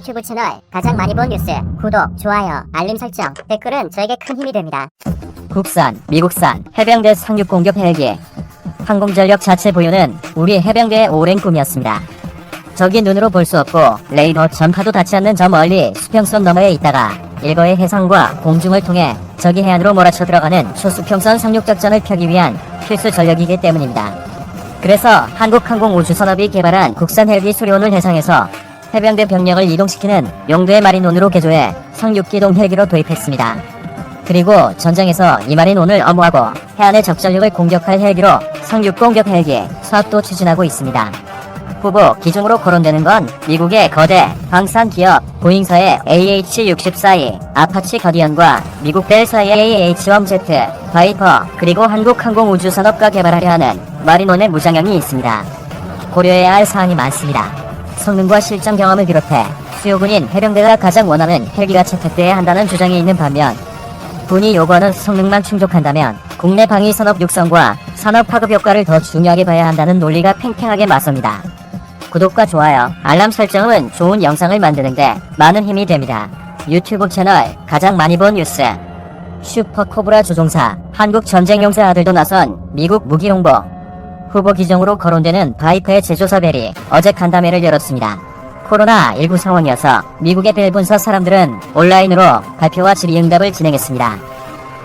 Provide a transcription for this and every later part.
유튜브 채널 가장 많이 본 뉴스 구독, 좋아요, 알림 설정, 댓글은 저에게 큰 힘이 됩니다. 국산, 미국산 해병대 상륙 공격 헬기. 항공전력 자체 보유는 우리 해병대의 오랜 꿈이었습니다. 적이 눈으로 볼 수 없고 레이더 전파도 닿지 않는 저 멀리 수평선 너머에 있다가 일거의 해상과 공중을 통해 적이 해안으로 몰아쳐 들어가는 초수평선 상륙작전을 펴기 위한 필수 전력이기 때문입니다. 그래서 한국항공우주산업이 개발한 국산 헬기 수리온을 해상에서 해병대 병력을 이동시키는 용도의 마린온으로 개조해 상륙기동 헬기로 도입했습니다. 그리고 전장에서 이 마린온을 엄호하고 해안의 적전력을 공격할 헬기로 상륙공격 헬기 사업도 추진하고 있습니다. 후보 기종으로 거론되는 건 미국의 거대 방산 기업 보잉사의 AH-64E 아파치 가디언과 미국 벨사의 AH-1Z 바이퍼, 그리고 한국항공우주산업과 개발하려 하는 마린온의 무장형이 있습니다. 고려해야 할 사항이 많습니다. 성능과 실전 경험을 비롯해 수요군인 해병대가 가장 원하는 헬기가 채택돼야 한다는 주장이 있는 반면, 군이 요구하는 성능만 충족한다면 국내 방위 산업 육성과 산업 파급 효과를 더 중요하게 봐야 한다는 논리가 팽팽하게 맞섭니다. 구독과 좋아요, 알람 설정은 좋은 영상을 만드는데 많은 힘이 됩니다. 유튜브 채널 가장 많이 본 뉴스. 슈퍼코브라 조종사, 한국 전쟁용사 아들도 나선 미국 무기 홍보. 후보 기종으로 거론되는 바이퍼의 제조사 벨이 어제 간담회를 열었습니다. 코로나19 상황이어서 미국의 벨 본사 사람들은 온라인으로 발표와 질의응답을 진행했습니다.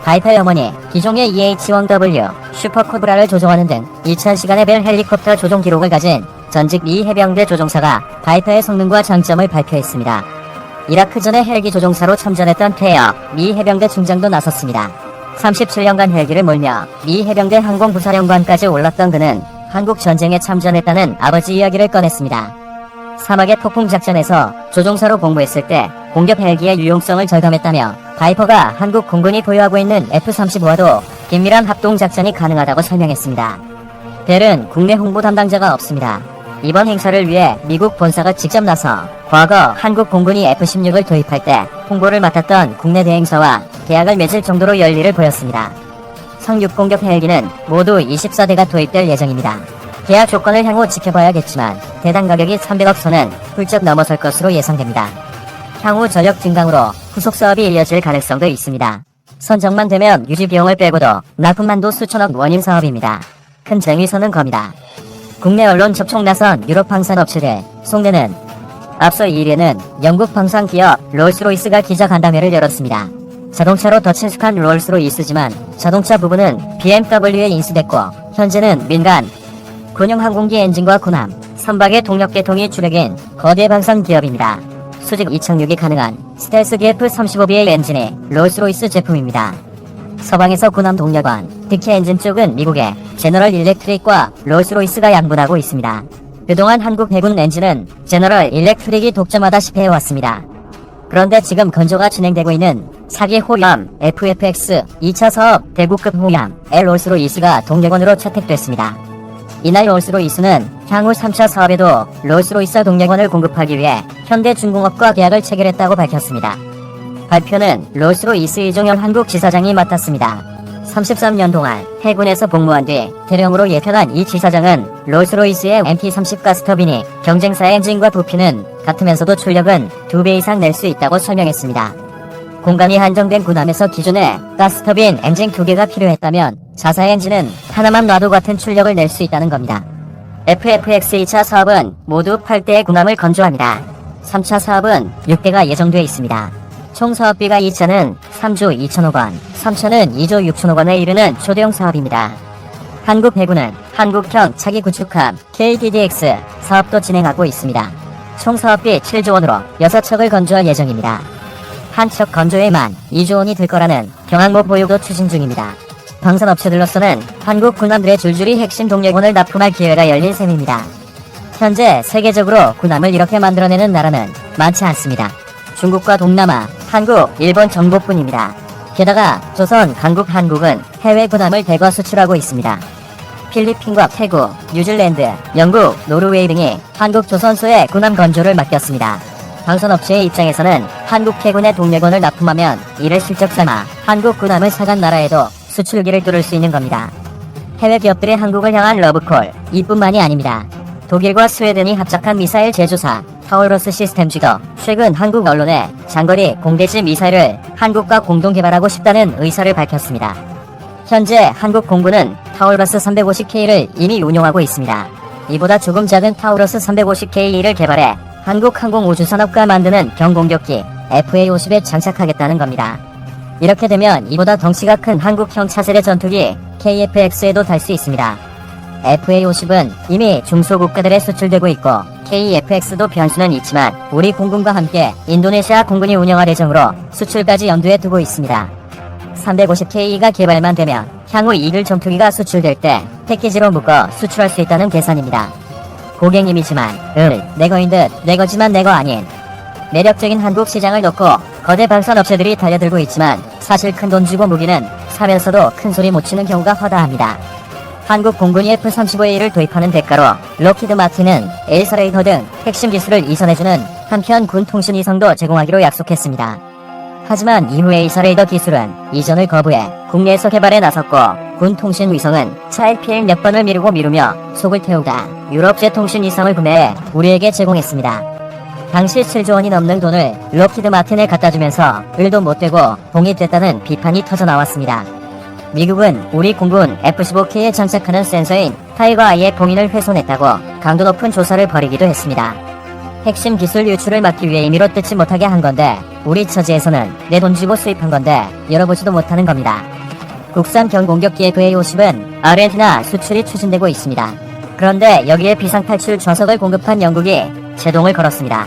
바이퍼의 어머니, 기종의 EH-1W 슈퍼코브라를 조종하는 등 2000시간의 벨 헬리콥터 조종 기록을 가진 전직 미 해병대 조종사가 바이퍼의 성능과 장점을 발표했습니다. 이라크전의 헬기 조종사로 참전했던 태어 미 해병대 중장도 나섰습니다. 37년간 헬기를 몰며 미 해병대 항공부사령관까지 올랐던 그는 한국 전쟁에 참전했다는 아버지 이야기를 꺼냈습니다. 사막의 폭풍 작전에서 조종사로 복무했을 때 공격 헬기의 유용성을 절감했다며 바이퍼가 한국 공군이 보유하고 있는 F-35와도 긴밀한 합동 작전이 가능하다고 설명했습니다. 벨은 국내 홍보 담당자가 없습니다. 이번 행사를 위해 미국 본사가 직접 나서 과거 한국 공군이 F-16을 도입할 때 홍보를 맡았던 국내 대행사와 계약을 맺을 정도로 열의를 보였습니다. 상륙공격 헬기는 모두 24대가 도입될 예정입니다. 계약 조건을 향후 지켜봐야겠지만 대당 가격이 300억 선은 훌쩍 넘어설 것으로 예상됩니다. 향후 전력 증강으로 후속 사업이 이어질 가능성도 있습니다. 선정만 되면 유지 비용을 빼고도 납품만도 수천억 원인 사업입니다. 큰 쟁의선은 겁니다. 국내 언론 접촉 나선 유럽 방산 업체들 속내는 앞서 2일에는 영국 방산 기업 롤스로이스가 기자 간담회를 열었습니다. 자동차로 더 친숙한 롤스로이스지만 자동차 부분은 BMW에 인수됐고 현재는 민간 군용 항공기 엔진과 군함, 선박의 동력 계통이 주력인 거대 방산 기업입니다. 수직 이착륙이 가능한 스텔스 DF-35BA 엔진의 롤스로이스 제품입니다. 서방에서 군함 동력원, 특히 엔진 쪽은 미국의 제너럴 일렉트릭과 롤스로이스가 양분하고 있습니다. 그동안 한국 해군 엔진은 제너럴 일렉트릭이 독점하다시피 해왔습니다. 그런데 지금 건조가 진행되고 있는 4기 호위함 FFX 2차 사업 대구급 호위함의 롤스로이스가 동력원으로 채택됐습니다. 이날 롤스로이스는 향후 3차 사업에도 롤스로이스 동력원을 공급하기 위해 현대중공업과 계약을 체결했다고 밝혔습니다. 발표는 롤스로이스 이종현 한국 지사장이 맡았습니다. 33년 동안 해군에서 복무한 뒤 대령으로 예편한 이 지사장은 롤스로이스의 MP30 가스터빈이 경쟁사의 엔진과 부피는 같으면서도 출력은 2배 이상 낼 수 있다고 설명했습니다. 공간이 한정된 군함에서 기존에 가스터빈 엔진 2개가 필요했다면 자사 엔진은 하나만 놔도 같은 출력을 낼 수 있다는 겁니다. FFX 2차 사업은 모두 8대의 군함을 건조합니다. 3차 사업은 6대가 예정돼 있습니다. 총 사업비가 2차는 3조 2천억 원, 3차는 2조 6천억 원에 이르는 초대형 사업입니다. 한국 해군은 한국형 차기 구축함 KDDX 사업도 진행하고 있습니다. 총 사업비 7조 원으로 6척을 건조할 예정입니다. 한 척 건조에만 2조 원이 들 거라는 경항모 보유도 추진 중입니다. 방산업체들로서는 한국 군함들의 줄줄이 핵심 동력원을 납품할 기회가 열린 셈입니다. 현재 세계적으로 군함을 이렇게 만들어내는 나라는 많지 않습니다. 중국과 동남아, 한국, 일본 정도뿐입니다. 게다가 조선, 강국, 한국은 해외 군함을 대거 수출하고 있습니다. 필리핀과 태국, 뉴질랜드, 영국, 노르웨이 등이 한국 조선소에 군함 건조를 맡겼습니다. 방산업체의 입장에서는 한국 해군의 동력원을 납품하면 이를 실적 삼아 한국 군함을 사간 나라에도 수출기를 뚫을 수 있는 겁니다. 해외 기업들의 한국을 향한 러브콜 이뿐만이 아닙니다. 독일과 스웨덴이 합작한 미사일 제조사 타우러스 시스템즈도 최근 한국 언론에 장거리 공대지 미사일을 한국과 공동 개발하고 싶다는 의사를 밝혔습니다. 현재 한국 공군은 타우러스 350K를 이미 운용하고 있습니다. 이보다 조금 작은 타우러스 350K를 개발해 한국 항공우주산업과 만드는 경공격기 FA-50에 장착하겠다는 겁니다. 이렇게 되면 이보다 덩치가 큰 한국형 차세대 전투기 KF-X에도 달 수 있습니다. FA-50은 이미 중소국가들에 수출되고 있고 KF-X도 변수는 있지만 우리 공군과 함께 인도네시아 공군이 운영할 예정으로 수출까지 염두에 두고 있습니다. 350K가 개발만 되면 향후 이글 전투기가 수출될 때 패키지로 묶어 수출할 수 있다는 계산입니다. 고객님이지만 내 거인 듯 내 거지만 내 거 아닌 매력적인 한국 시장을 놓고 거대 방산 업체들이 달려들고 있지만 사실 큰 돈 주고 무기는 사면서도 큰 소리 못 치는 경우가 허다합니다. 한국 공군이 F-35A를 도입하는 대가로 록히드 마틴은 엘사 레이더 등 핵심 기술을 이전해주는 한편 군 통신 위성도 제공하기로 약속했습니다. 하지만 이후 엘사 레이더 기술은 이전을 거부해 국내에서 개발에 나섰고 군 통신 위성은 차일피일 몇 번을 미루며 속을 태우다 유럽제 통신 위성을 구매해 우리에게 제공했습니다. 당시 7조 원이 넘는 돈을 록히드 마틴에 갖다주면서 을도 못되고 봉이 됐다는 비판이 터져나왔습니다. 미국은 우리 공군 F-15K에 장착하는 센서인 타이거 아이의 봉인을 훼손했다고 강도 높은 조사를 벌이기도 했습니다. 핵심 기술 유출을 막기 위해 임의로 뜯지 못하게 한 건데 우리 처지에서는 내 돈 주고 수입한 건데 열어보지도 못하는 겁니다. 국산 경공격기 FA-50은 아르헨티나 수출이 추진되고 있습니다. 그런데 여기에 비상탈출 좌석을 공급한 영국이 제동을 걸었습니다.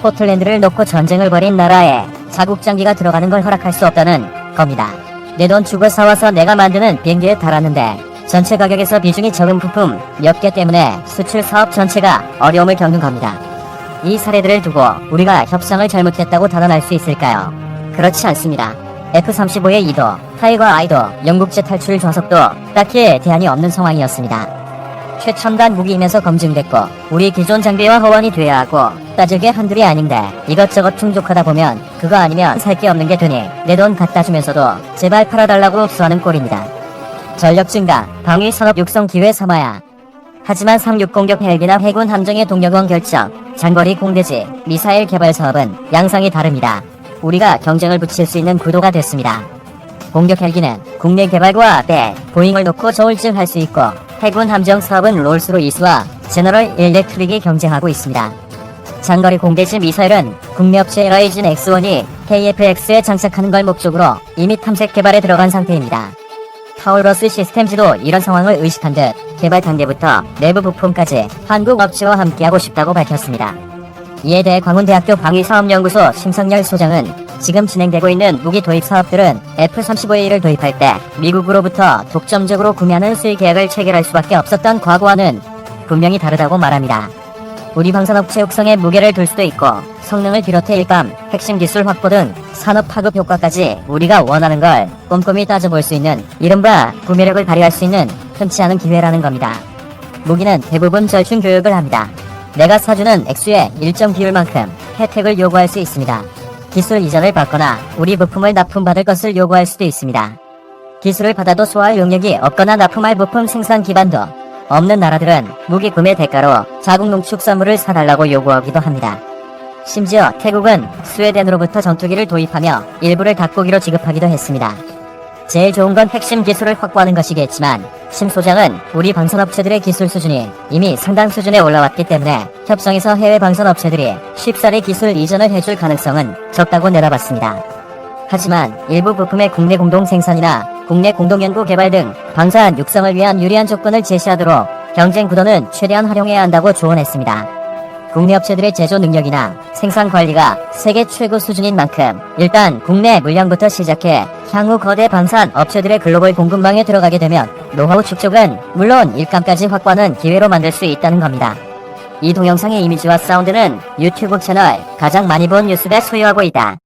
포틀랜드를 놓고 전쟁을 벌인 나라에 자국 장비가 들어가는 걸 허락할 수 없다는 겁니다. 내 돈 주고 사와서 내가 만드는 비행기에 달았는데 전체 가격에서 비중이 적은 부품 몇 개 때문에 수출 사업 전체가 어려움을 겪는 겁니다. 이 사례들을 두고 우리가 협상을 잘못했다고 단언할 수 있을까요? 그렇지 않습니다. F-35의 2도, 타이거 아이도, 영국제 탈출 좌석도 딱히 대안이 없는 상황이었습니다. 최첨단 무기이면서 검증됐고 우리 기존 장비와 호환이 돼야 하고 따지게 한둘이 아닌데 이것저것 충족하다 보면 그거 아니면 살 게 없는 게 되니 내 돈 갖다 주면서도 제발 팔아달라고 흡수하는 꼴입니다. 전력 증가, 방위 산업 육성 기회 삼아야. 하지만 상륙 공격 헬기나 해군 함정의 동력원 결정, 장거리 공대지, 미사일 개발 사업은 양상이 다릅니다. 우리가 경쟁을 붙일 수 있는 구도가 됐습니다. 공격 헬기는 국내 개발과 보잉을 놓고 저울질 할 수 있고 해군 함정 사업은 롤스로이스와 제너럴 일렉트릭이 경쟁하고 있습니다. 장거리 공대지 미사일은 국내 업체 라이진 X1이 KF-X에 장착하는 걸 목적으로 이미 탐색 개발에 들어간 상태입니다. 타우러스 시스템즈도 이런 상황을 의식한 듯 개발 단계부터 내부 부품까지 한국 업체와 함께하고 싶다고 밝혔습니다. 이에 대해 광운대학교 방위사업연구소 심성열 소장은 지금 진행되고 있는 무기 도입 사업들은 F-35A를 도입할 때 미국으로부터 독점적으로 구매하는 수의 계약을 체결할 수밖에 없었던 과거와는 분명히 다르다고 말합니다. 우리 방산업체 육성에 무게를 둘 수도 있고 성능을 비롯해 일감, 핵심 기술 확보 등 산업 파급 효과까지 우리가 원하는 걸 꼼꼼히 따져볼 수 있는 이른바 구매력을 발휘할 수 있는 흔치 않은 기회라는 겁니다. 무기는 대부분 절충 교육을 합니다. 내가 사주는 액수의 일정 비율만큼 혜택을 요구할 수 있습니다. 기술 이전을 받거나 우리 부품을 납품받을 것을 요구할 수도 있습니다. 기술을 받아도 소화할 능력이 없거나 납품할 부품 생산 기반도 없는 나라들은 무기 구매 대가로 자국 농축산물을 사달라고 요구하기도 합니다. 심지어 태국은 스웨덴으로부터 전투기를 도입하며 일부를 닭고기로 지급하기도 했습니다. 제일 좋은 건 핵심 기술을 확보하는 것이겠지만 심 소장은 우리 방산업체들의 기술 수준이 이미 상당 수준에 올라왔기 때문에 협상에서 해외 방산업체들이 쉽사리 기술 이전을 해줄 가능성은 적다고 내다봤습니다. 하지만 일부 부품의 국내 공동 생산이나 국내 공동 연구 개발 등 방산 육성을 위한 유리한 조건을 제시하도록 경쟁 구도는 최대한 활용해야 한다고 조언했습니다. 국내 업체들의 제조 능력이나 생산 관리가 세계 최고 수준인 만큼 일단 국내 물량부터 시작해 향후 거대 방산 업체들의 글로벌 공급망에 들어가게 되면 노하우 축적은 물론 일감까지 확보하는 기회로 만들 수 있다는 겁니다. 이 동영상의 이미지와 사운드는 유튜브 채널 가장 많이 본 뉴스가 소유하고 있다.